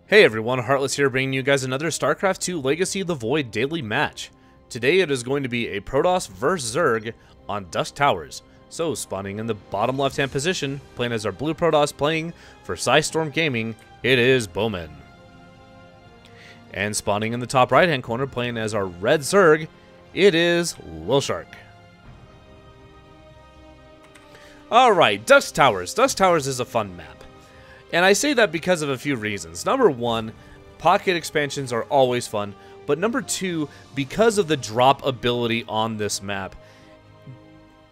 Hey everyone, Heartless here bringing you guys another StarCraft 2 Legacy of the Void daily match. Today it is going to be a Protoss vs Zerg on Dusk Towers. So spawning in the bottom left hand position, playing as our blue Protoss playing for Storm Gaming, it is Bowman. And spawning in the top right hand corner, playing as our red Zerg, it is LilShark. Alright, Dusk Towers. Dusk Towers is a fun map. And I say that because of a few reasons. Number one, pocket expansions are always fun. But number two, because of the drop ability on this map.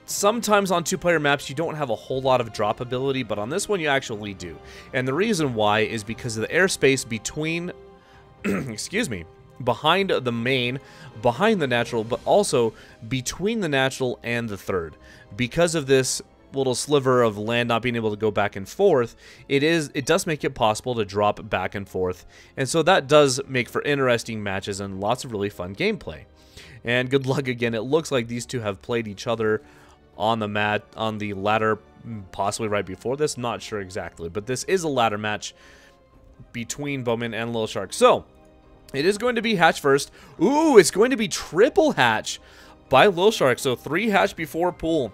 Sometimes on two-player maps, you don't have a whole lot of drop ability, but on this one, you actually do. And the reason why is because of the airspace between, excuse me, behind the main, behind the natural, but also between the natural and the third. Because of this little sliver of land not being able to go back and forth, it does make it possible to drop back and forth, and so that does make for interesting matches and lots of really fun gameplay. And good luck again. It looks like these two have played each other on the mat, on the ladder, possibly right before this, not sure exactly, but this is a ladder match between Bowman and LilShark. So it is going to be hatch first. Ooh, it's going to be triple hatch by LilShark, so 3 hatch before pool.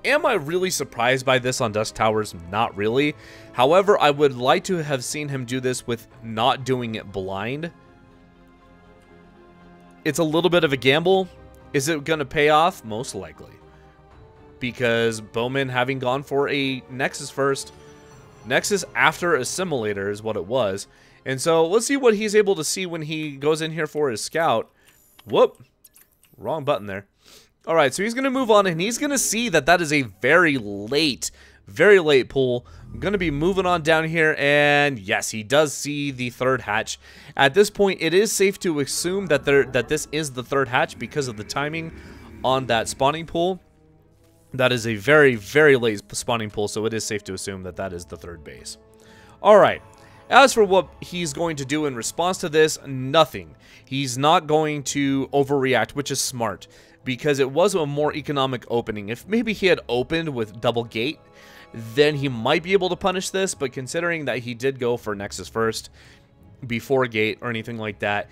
Am I really surprised by this on Dusk Towers? Not really. However, I would like to have seen him do this with not doing it blind. It's a little bit of a gamble. Is it going to pay off? Most likely. Because Bowman having gone for a Nexus first, Nexus after Assimilator is what it was. And so let's see what he's able to see when he goes in here for his scout. Whoop. Wrong button there. Alright, so he's going to move on, and he's going to see that that is a very late pull. I'm going to be moving on down here, and yes, he does see the third hatch. At this point, it is safe to assume that this is the third hatch because of the timing on that spawning pool. That is a very, very late spawning pool, so it is safe to assume that that is the third base. Alright, as for what he's going to do in response to this, nothing. He's not going to overreact, which is smart, because it was a more economic opening. If maybe he had opened with double gate, then he might be able to punish this, but considering that he did go for Nexus first before gate or anything like that,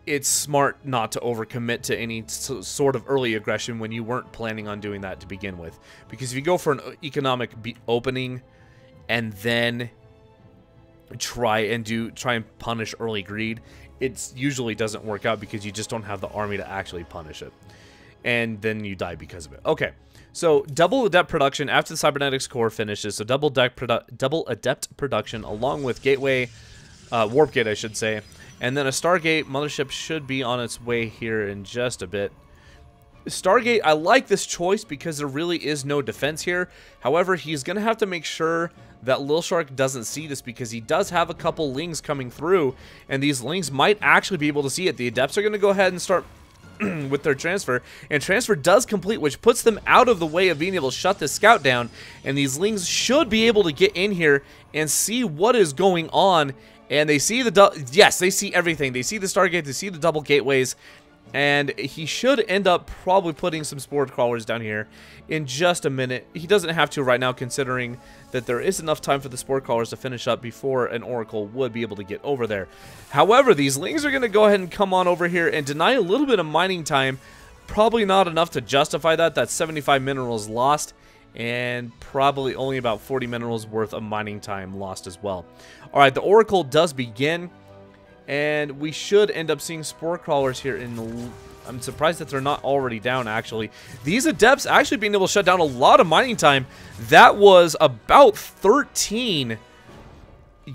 it's smart not to overcommit to any sort of early aggression when you weren't planning on doing that to begin with. Because if you go for an economic opening and then try and punish early greed, it usually doesn't work out because you just don't have the army to actually punish it. And then you die because of it. Okay, so double adept production after the cybernetics core finishes. So double adept production along with gateway, warp gate I should say, and then a Stargate mothership should be on its way here in just a bit. Stargate, I like this choice because there really is no defense here. However, he's going to have to make sure that LilShark doesn't see this because he does have a couple lings coming through, and these lings might actually be able to see it. The adepts are going to go ahead and start with their transfer, and transfer does complete, which puts them out of the way of being able to shut this scout down, and these lings should be able to get in here and see what is going on. And they see yes, they see everything. They see the Stargate, they see the double gateways, and he should end up probably putting some spore crawlers down here in just a minute. He doesn't have to right now, considering that there is enough time for the spore crawlers to finish up before an oracle would be able to get over there. However, these lings are going to go ahead and come on over here and deny a little bit of mining time. Probably not enough to justify that. That's 75 minerals lost, and probably only about 40 minerals worth of mining time lost as well. Alright, the oracle does begin, and we should end up seeing spore crawlers here in the... I'm surprised that they're not already down, actually. These adepts actually being able to shut down a lot of mining time. That was about 13.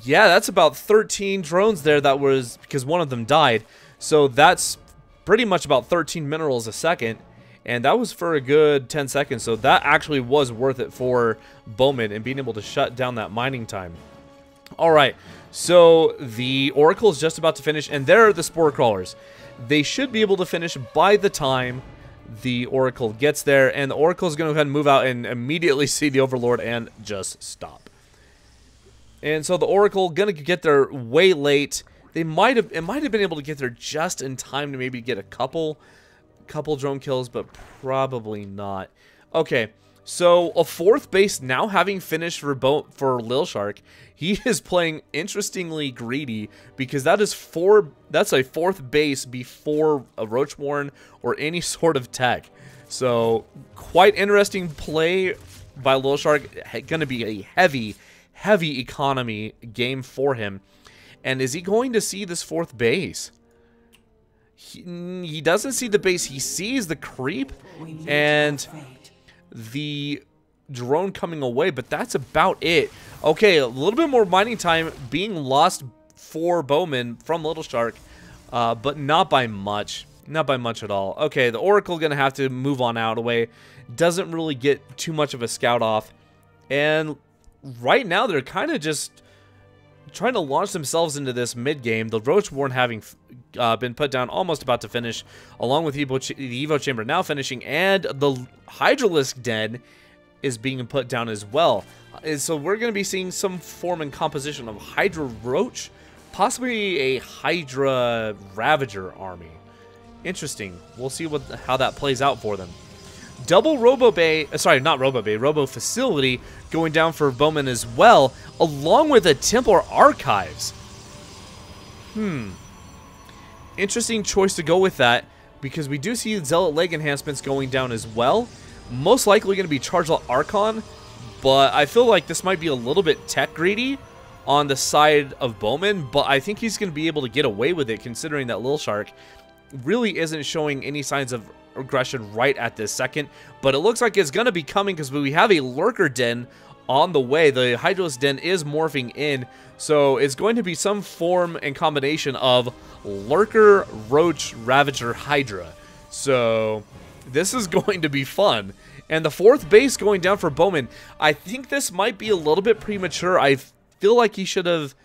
Yeah, that's about 13 drones there. That was because one of them died. So that's pretty much about 13 minerals a second. And that was for a good 10 seconds. So that actually was worth it for Bowman and being able to shut down that mining time. Alright, so the oracle is just about to finish, and there are the spore crawlers. They should be able to finish by the time the oracle gets there, and the oracle is going to go ahead and move out and immediately see the overlord and just stop. And so the oracle going to get there way late. It might have been able to get there just in time to maybe get a couple drone kills, but probably not. Okay, So a 4th base now having finished for LilShark, he is playing interestingly greedy because that's a 4th base before a Roach Warren or any sort of tech. So quite interesting play by LilShark. Going to be a heavy economy game for him. And is he going to see this 4th base? He doesn't see the base. He sees the creep and the drone coming away, but that's about it. Okay, a little bit more mining time being lost for Bowman from LilShark, but not by much. Not by much at all. Okay, the Oracle gonna have to move on out away. Doesn't really get too much of a scout off. And right now they're kind of just trying to launch themselves into this mid-game. The Roach Warren having been put down, almost about to finish, along with the Evo Chamber now finishing, and the HartlessSC Den is being put down as well. So we're going to be seeing some form and composition of Hydra Roach, possibly a Hydra Ravager army. Interesting. We'll see how that plays out for them. Double Robo Bay, sorry, not Robo Bay, Robo Facility going down for Bowman as well, along with a Templar Archives. Interesting choice to go with that, because we do see Zealot leg enhancements going down as well. Most likely going to be Charged Archon, but I feel like this might be a little bit tech greedy on the side of Bowman, but I think he's going to be able to get away with it, considering that LilShark really isn't showing any signs of aggression right at this second, but it looks like it's going to be coming because we have a Lurker Den on the way. The HartlessSC Den is morphing in, so it's going to be some form and combination of Lurker, Roach, Ravager, Hydra. So this is going to be fun. And the 4th base going down for Bowman. I think this might be a little bit premature. I feel like he should have...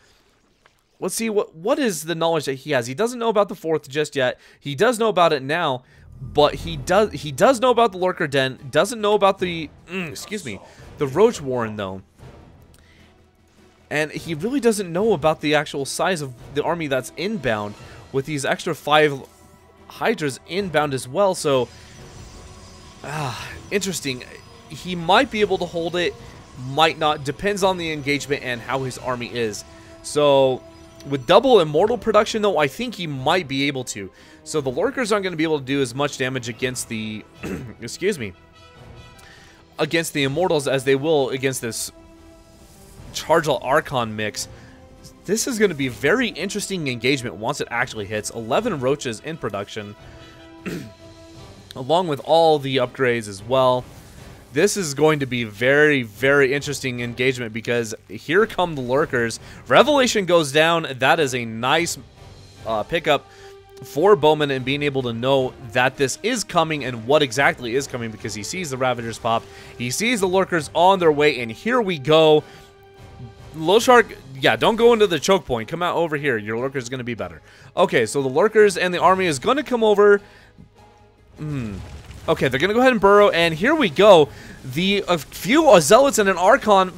Let's see, what is the knowledge that he has? He doesn't know about the 4th just yet. He does know about it now, but he does know about the Lurker Den. Doesn't know about the excuse me, the Roach Warren though. And he really doesn't know about the actual size of the army that's inbound, with these extra 5 Hydras inbound as well. So interesting. He might be able to hold it, might not. Depends on the engagement and how his army is. So with double Immortal production, though, I think he might be able to. So the Lurkers aren't going to be able to do as much damage against the... excuse me. Against the Immortals as they will against this Charged Archon mix. This is going to be a very interesting engagement once it actually hits. 11 Roaches in production. Along with all the upgrades as well. This is going to be very, very interesting engagement because here come the Lurkers. Revelation goes down. That is a nice pickup for Bowman and being able to know that this is coming and what exactly is coming, because he sees the Ravagers pop. He sees the Lurkers on their way, and here we go. LilShark, yeah, don't go into the choke point. Come out over here. Your Lurker is going to be better. Okay, so the Lurkers and the army is going to come over. Okay, they're going to go ahead and burrow, and here we go. A few Zealots and an Archon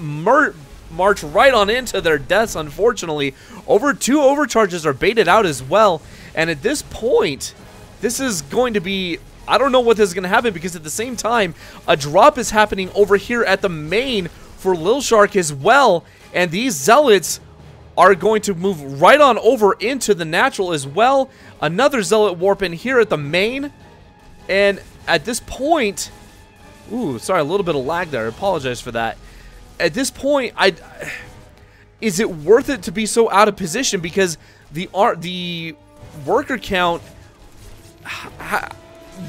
march right on into their deaths, unfortunately. 2 overcharges are baited out as well, and at this point, this is going to be... I don't know what this is going to happen, because at the same time, a drop is happening over here at the main for LilShark as well, and these Zealots are going to move right on over into the natural as well. Another Zealot warp in here at the main, and at this point... Ooh, sorry, a little bit of lag there. I apologize for that. At this point, is it worth it to be so out of position? Because the worker count...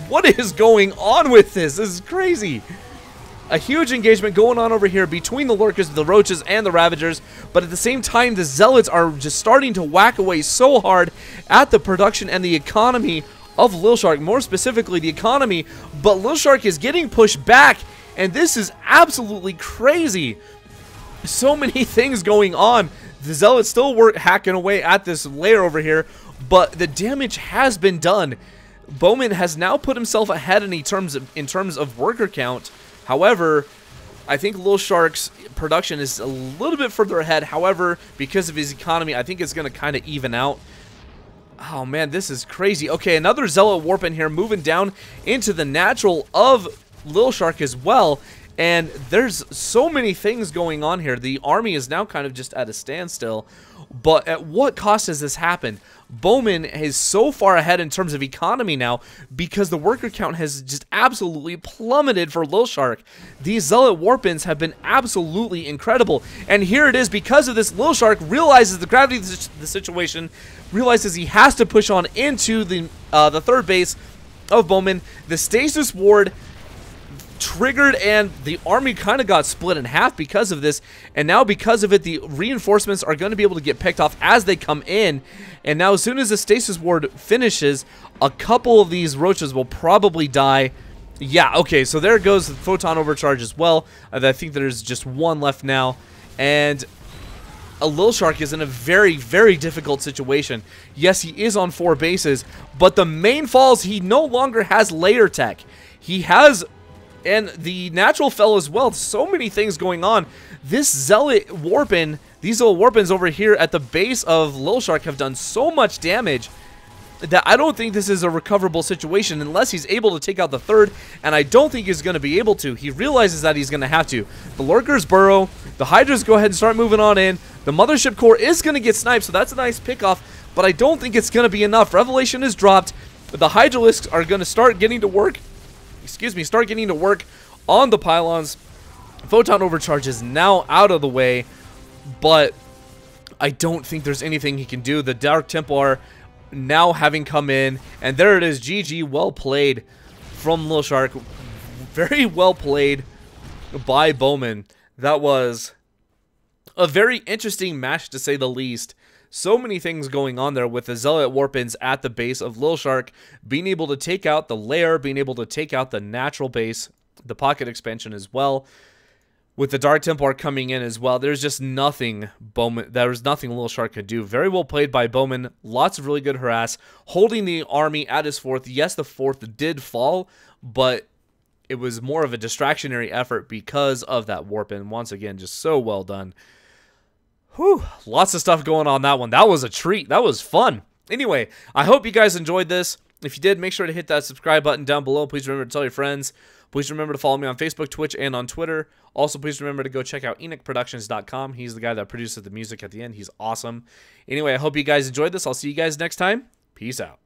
What is going on with this? This is crazy. A huge engagement going on over here between the Lurkers, the Roaches, and the Ravagers. But at the same time, the Zealots are just starting to whack away so hard at the production and the economy of LilShark, more specifically the economy, but LilShark is getting pushed back, and this is absolutely crazy. So many things going on. The Zealots still hacking away at this layer over here, but the damage has been done. Bowman has now put himself ahead in terms of worker count. However, I think LilShark's production is a little bit further ahead. However, because of his economy, I think it's going to kind of even out. Oh man, this is crazy. Okay, another Zealot warp in here, moving down into the natural of LilShark as well. And there's so many things going on here. The army is now kind of just at a standstill. But at what cost has this happened? Bowman is so far ahead in terms of economy now because the worker count has just absolutely plummeted for LilShark. These Zealot Warpins have been absolutely incredible. And here it is, because of this, LilShark realizes the gravity of the situation, realizes he has to push on into the third base of Bowman. The stasis ward triggered, and the army kind of got split in half because of this. And now because of it, the reinforcements are going to be able to get picked off as they come in. And now as soon as the stasis ward finishes, a couple of these roaches will probably die. Yeah, okay, so there goes the photon overcharge as well. I think there's just one left now. And a LilShark is in a very, very difficult situation. Yes, he is on 4 bases, but the main falls, he no longer has layer tech. He has... And the natural fell as well. So many things going on. This Zealot Warpin, these little Warpins over here at the base of LilShark have done so much damage that I don't think this is a recoverable situation unless he's able to take out the third, and I don't think he's going to be able to. He realizes that he's going to have to. The Lurkers burrow. The Hydras go ahead and start moving on in. The Mothership Core is going to get sniped, so that's a nice pickoff, but I don't think it's going to be enough. Revelation is dropped. The Hydralisks are going to start getting to work. Start getting to work on the pylons. Photon overcharge is now out of the way, but I don't think there's anything he can do. The Dark Templar now having come in, and there it is. GG, well played from LilShark. Very well played by Bowman. That was a very interesting match, to say the least. So many things going on there with the Zealot Warpins at the base of LilShark, being able to take out the lair, being able to take out the natural base, the pocket expansion as well. With the Dark Templar coming in as well, there's just nothing nothing LilShark could do. Very well played by Bowman. Lots of really good harass, holding the army at his 4th. Yes, the 4th did fall, but it was more of a distractionary effort because of that Warpin. Once again, just so well done. Whew, lots of stuff going on that one. That was a treat. That was fun. Anyway, I hope you guys enjoyed this. If you did, make sure to hit that subscribe button down below. Please remember to tell your friends. Please remember to follow me on Facebook, Twitch, and on Twitter. Also, please remember to go check out EnochProductions.com. He's the guy that produces the music at the end. He's awesome. Anyway, I hope you guys enjoyed this. I'll see you guys next time. Peace out.